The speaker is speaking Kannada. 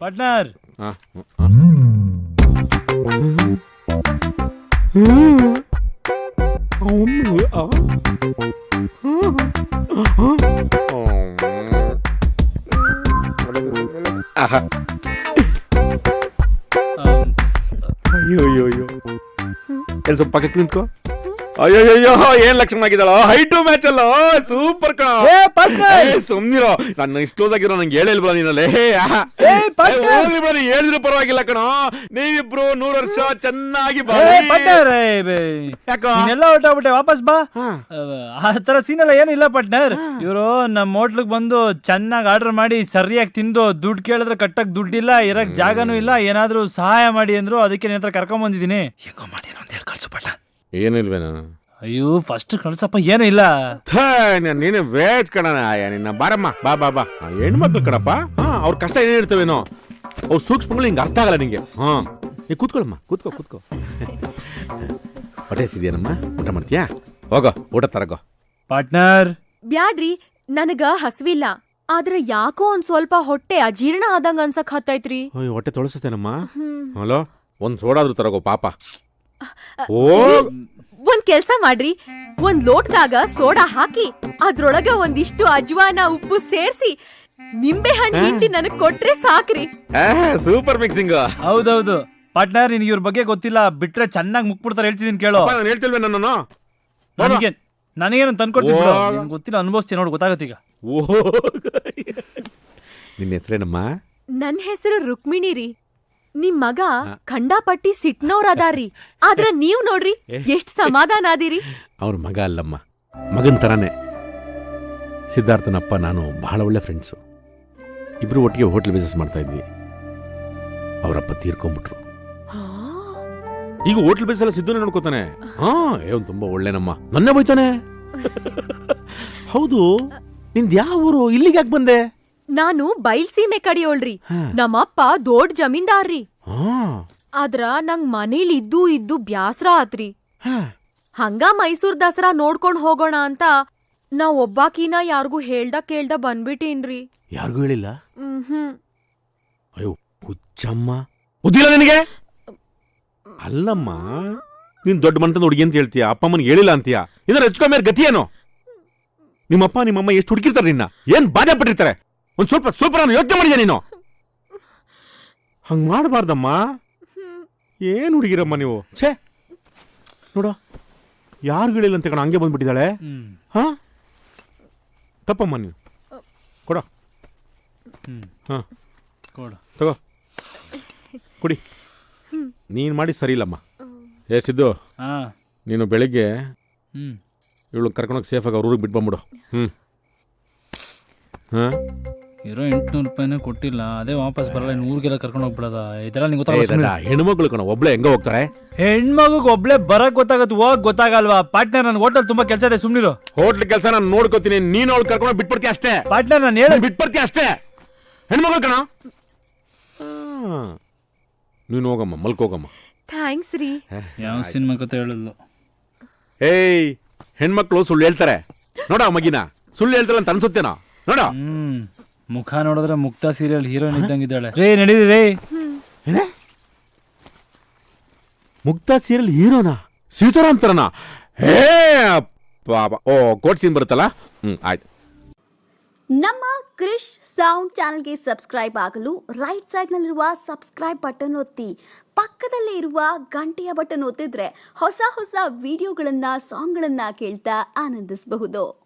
ಪಾರ್ಟ್ನರ್ ಅಯ್ಯೋ ಸ್ವಲ್ಪ ಪಕ್ಕಕ್ಕೆ ನಿಂತ್ಕೋ. ಅಯ್ಯೋ ಏನ್ ಲಕ್ಷಣ ಆಗಿದ್ದಾಳ, ಹೈಟು ಮ್ಯಾಚ್ ಅಲ್ಲ, ಸೂಪರ್ ಕಣ. ಸುಮ್ನಿರೋ, ನನ್ನ ಇಷ್ಟು ಕ್ಲೋಸ್ ಆಗಿರೋ ನಂಗೆ ಹೇಳಿಲ್ವಾ ನೀನಲ್ಲಿ? ಹೇಳಿದ್ರು ಪರವಾಗಿಲ್ಲ ಕಣ, ನೀವಿಬ್ರು 100 ವರ್ಷ ಚೆನ್ನಾಗಿ ಎಲ್ಲ ಹೊರಟೋಗ್ಬಿಟ್ಟೆ, ವಾಪಸ್ ಬಾ. ಆ ತರ ಸೀನ್ ಎಲ್ಲ ಏನಿಲ್ಲ ಪಾರ್ಟ್ನರ್. ಇವರು ನಮ್ಮ ಹೋಟ್ಲಿಗೆ ಬಂದು ಚೆನ್ನಾಗಿ ಆರ್ಡರ್ ಮಾಡಿ ಸರಿಯಾಗಿ ತಿಂದು ದುಡ್ಡು ಕೇಳಿದ್ರೆ ಕಟ್ಟಕ್ ದುಡ್ಡಿಲ್ಲ, ಇರಕ್ ಜಾಗನೂ ಇಲ್ಲ, ಏನಾದ್ರು ಸಹಾಯ ಮಾಡಿ ಅಂದ್ರು, ಅದಕ್ಕೆ ನಿನ್ನ ಹತ್ರ ಕರ್ಕೊಂಡ್ ಬಂದಿದ್ದೀನಿ. ಹೆಂಗೋ ಮಾಡಿರೋ ಅಂತ ಹೇಳಿ ಕಳ್ಸು ಪಾರ್ಟ್ನರ್. ಏನಿಲ್ವೇನ? ಅಯ್ಯೋ ಫಸ್ಟ್ ಕಳ್ಸಪ್ಪ, ಏನು ಇಲ್ಲ. ನೀನು ವೇಟ್ ಕಣ ನಿನ್ನ. ಬಾರಮ್ಮ, ಬಾ ಬಾ ಬಾ. ಹೆಣ್ಮಕ್ಳು ಕಣಪ್ಪ, ಅವ್ರ ಕಷ್ಟ ಏನಿರ್ತವೇನೋ, ಅವ್ರ ಸೂಕ್ಷ್ಮಗಳು ಹಿಂಗೆ ಅರ್ಥ ಆಗಲ್ಲ ನಿಂಗೆ. ನೀ ಕೂತ್ಕೊಳಮ್ಮ, ಕೂತ್ಕೋ. ಹೊಟ್ಟೆ ಸಿದ್ಯಾನಮ್ಮ, ಊಟ ಮಾಡ್ತೀಯಾ? ಹೋಗೋ, ಊಟ ತರಗೋ. ಪಾರ್ಟ್ನರ್ ಬ್ಯಾಡ್ರಿ, ನನಗ ಹಸ್ವಿಲ್ಲ, ಆದ್ರೆ ಯಾಕೋ ಒಂದ್ ಸ್ವಲ್ಪ ಹೊಟ್ಟೆ ಅಜೀರ್ಣ ಆದಂಗ ಅನ್ಸಕ್ ಹತ್ತೈತ್ರಿ. ಹೊಟ್ಟೆ ತೊಳಸುತ್ತೇನಮ್ಮ? ಹಲೋ, ಒಂದ್ ಸೋಡಾದ್ರೂ ತರಗೋ ಪಾಪ. ಒಂದ್ ಕೆಲ್ಸ ಮಾಡ್ರಿ, ಒಂದ್ ಲೋಟದಾಗ ಸೋಡಾ ಹಾಕಿ ಅದ್ರೊಳಗ ಒಂದಿಷ್ಟು ಅಜ್ವಾನ ಉಪ್ಪು ಸೇರ್ಸಿ ನಿಂಬೆ ಹಣ್ಣು ಹಿಂಡಿ ನನಗ್ ಕೊಟ್ರೆ ಸಾಕ್ರಿ. Super mixing. ಹೌದೌದು ಪಾರ್ಟ್ನರ್, ನಿನ್ಗೆ ಇವ್ರ ಬಗ್ಗೆ ಗೊತ್ತಿಲ್ಲ, ಬಿಟ್ರೆ ಚೆನ್ನಾಗಿ ಮುಕ್ಬಿಡ್ತಾರೆ. ಹೇಳ್ತಿದ್ದೀನಿ ಕೇಳೋ. ನಾನು ಹೇಳ್ತಿಲ್ವೇ ನನ್ನ? ನನಗೇನು ತಂದ್ಕೊಡ್ತೀನಿ, ಗೊತ್ತಿಲ್ಲ, ಅನುಭವಿಸ್ತೀನಿ ನೋಡು, ಗೊತ್ತಾಗತ್ತೀಗ. ನಿನ್ನ ಹೆಸರೇನಮ್ಮ? ನನ್ ಹೆಸರು ರುಕ್ಮಿಣಿ ರೀ. ನಿಮ್ ಮಗ ಖಂಡಾಪಟ್ಟಿ ಸಿಟ್ನವ್ರದಾರ್ರಿ, ಆದ್ರ ನೀವ್ ನೋಡ್ರಿ ಎಷ್ಟ್ ಸಮಾಧಾನ ಆದಿರಿ. ಅವ್ರ ಮಗ ಅಲ್ಲಮ್ಮ, ಮಗನ್ ತರಾನೇ. ಸಿದ್ಧಾರ್ಥನಪ್ಪ ನಾನು ಬಹಳ ಒಳ್ಳೆ ಫ್ರೆಂಡ್ಸು. ಇಬ್ರು ಒಟ್ಟಿಗೆ ಹೋಟ್ಲ್ ಬಿಸ್ನೆಸ್ ಮಾಡ್ತಾ ಇದ್ವಿ. ಅವರಪ್ಪ ತೀರ್ಕೊಂಡ್ಬಿಟ್ರು. ಈಗ ಹೋಟ್ಲ್ ಬಿಸ್ನೆಸ್ ಎಲ್ಲ ಸಿದ್ಧನೇ ನೋಡ್ಕೋತಾನೆ. ಅವ್ನು ತುಂಬಾ ಒಳ್ಳೆನಮ್ಮ, ನನ್ನೇ ಬೈತಾನೆ. ಹೌದು, ನಿಂದ್ ಯಾವ ಊರು? ಇಲ್ಲಿಗೆ ಯಾಕೆ ಬಂದೆ? ನಾನು ಬೈಲ್ಸೀಮೆ ಕಡಿಯೋಳ್ರಿ. ನಮ್ಮಪ್ಪ ದೊಡ್ಡ ಜಮೀನ್ದಾರ್ರಿ. ಆದ್ರ ನಂಗ್ ಮನೇಲಿ ಇದ್ದು ಬ್ಯಾಸ್ರ ಆತ್ರಿ. ಹಂಗ ಮೈಸೂರ್ ದಸರಾ ನೋಡ್ಕೊಂಡ್ ಹೋಗೋಣ ಅಂತ ನಾವ್ ಒಬ್ಬಾಕಿನ ಯಾರಿಗೂ ಕೇಳ್ದ ಬಂದ್ಬಿಟ್ಟೀನ್ರಿ. ಯಾರಿಗೂ ಹೇಳಿಲ್ಲ? ಅಯ್ಯೋ ಹುಚ್ಚಮ್ಮ, ಬುದ್ಧಿಲ್ಲ ನಿನಗೆ? ಅಲ್ಲಮ್ಮ, ನೀನ್ ದೊಡ್ಡ ಮನತನ ಹುಡುಗಿ ಅಂತ ಹೇಳ್ತೀಯ, ಅಪ್ಪ ಅಮ್ಮನಿಗೆ ಹೇಳಿಲ್ಲ ಅಂತೀಯ. ಇದ್ರ ಹೆಚ್ಕೊಂಡ್ಮೇಲೆ ಗತಿ ಏನು? ನಿಮ್ಮಪ್ಪ ನಿಮ್ಮಮ್ಮ ಎಷ್ಟು ಹುಡುಕಿರ್ತಾರೆ ನಿನ್ನ, ಏನ್ ಬಾಧೆ ಪಟ್ಟಿರ್ತಾರೆ? ಒಂದ್ ಸ್ವಲ್ಪ ನಾನು ಯೋಚನೆ ಮಾಡಿದ್ಯಾ ನೀನು? ಹಂಗ್ ಮಾಡಬಾರ್ದಮ್ಮ. ಏನ್ ಹುಡುಗಿರಮ್ಮ ನೀವು? ಛೇ ನೋಡ, ಯಾರು ಹೇಳಿಲ್ಲ ಅಂತ ಕಣ ಹಂಗೆ ಬಂದ್ಬಿಟ್ಟಿದ್ದಾಳೆ. ತಪ್ಪಮ್ಮ ನೀವು. ಕೊಡ. ತಗೋ, ಕುಡಿ. ನೀನ್ ಮಾಡಿ ಸರಿ ಇಲ್ಲಮ್ಮ. ಸಿದ್ದು, ನೀನು ಬೆಳಿಗ್ಗೆ ಇವಳು ಕರ್ಕೊಂಡೋಗಿ ಸೇಫಾಗಿ ಅವ್ರ ಊರಿಗೆ ಬಿಟ್ಬಂಬಿಡು. ಇರೋ 800 ರೂಪಾಯಿನೇ ಕೊಟ್ಟಿಲ್ಲ, ಅದೇ ವಾಪಸ್ ಬರಲ್ಲ, ಊರಿಗೆಲ್ಲ ಕರ್ಕೊಂಡು ಹೋಗ್ಬಿಡದ. ಇದೆಲ್ಲ ನಿಂಗೆ ಗೊತ್ತಾಗಲ್ಲ. ಹೆಣ್ಮಕ್ಳು ಕಣ, ಒಬ್ಳೆ ಹೆಂಗ ಹೋಗ್ತಾರೆ? ಹೆಣ್ಮಗುಗ್ ಒಬ್ಳೆ ಬರಕ್ ಗೊತ್ತಾಗತ್, ಹೋಗ್ ಗೊತ್ತಾಗಲ್ವಾ? ಪಾರ್ಟ್ನರ್, ನನ್ ಹೋಟೆಲ್ ತುಂಬಾ ಕೆಲಸ ಇದೆ, ಸುಮ್ನಿರು. ಹೋಟ್ಲ್ ಕೆಲಸ ನಾನು ನೋಡ್ಕೋತೀನಿ, ನೀನು ಅವ್ಳು ಕರ್ಕೊಂಡು ಬಿಟ್ಬಿಡ್ತೀಯ ಅಷ್ಟೇ. ಪಾರ್ಟ್ನರ್, ನಾನು ಹೇಳಿ ಬಿಟ್ಬಿಡ್ತೀಯ ಅಷ್ಟೇ. ಹೆಣ್ಮಕ್ಳು ಕಣ. ನೀನು ಹೋಗಮ್ಮ, ಮಲ್ಕೋಗಮ್ಮ. ಥ್ಯಾಂಕ್ಸ್ ರೀ. ಯಾವ ಸಿನಿಮಾ ಕತೆ ಹೇಳಲ್ಲ. ಹೆಣ್ಮಕ್ಳು ಸುಳ್ಳು ಹೇಳ್ತಾರೆ ನೋಡ, ಮಗಿನ ಸುಳ್ಳು ಹೇಳ್ತಾರ ಅಂತ ಅನ್ಸುತ್ತೇನೋ ನೋಡ. ಮುಖ ನೋಡಿದ್ರೆ ಮುಕ್ತಾ ಸೀರಿಯಲ್ ಹೀರೋಯಿನ್ ಇದ್ದಂಗಿದ್ದಾಳೆ. ರೇ ನಡೀರಿ ರೇ. ಮುಕ್ತಾ ಸೀರಿಯಲ್ ಹೀರೋನಾ? ಸೀತಾರಾಮ್ ತರನಾ? ಓ ಕೋಟ್ ಸೀನ್ ಬರುತ್ತಲ್ಲ. ಆಯ್ತು. ನಮ್ಮ ಕ್ರಿಶ್ ಸೌಂಡ್ ಚಾನೆಲ್ಗೆ ಸಬ್ಸ್ಕ್ರೈಬ್ ಆಗಲು ರೈಟ್ ಸೈಡ್ನಲ್ಲಿರುವ ಸಬ್ಸ್ಕ್ರೈಬ್ ಬಟನ್ ಒತ್ತಿ, ಪಕ್ಕದಲ್ಲೇ ಇರುವ ಗಂಟೆಯ ಬಟನ್ ಒತ್ತಿದ್ರೆ ಹೊಸ ವಿಡಿಯೋಗಳನ್ನ, ಸಾಂಗ್ಗಳನ್ನ ಕೇಳ್ತಾ ಆನಂದಿಸಬಹುದು.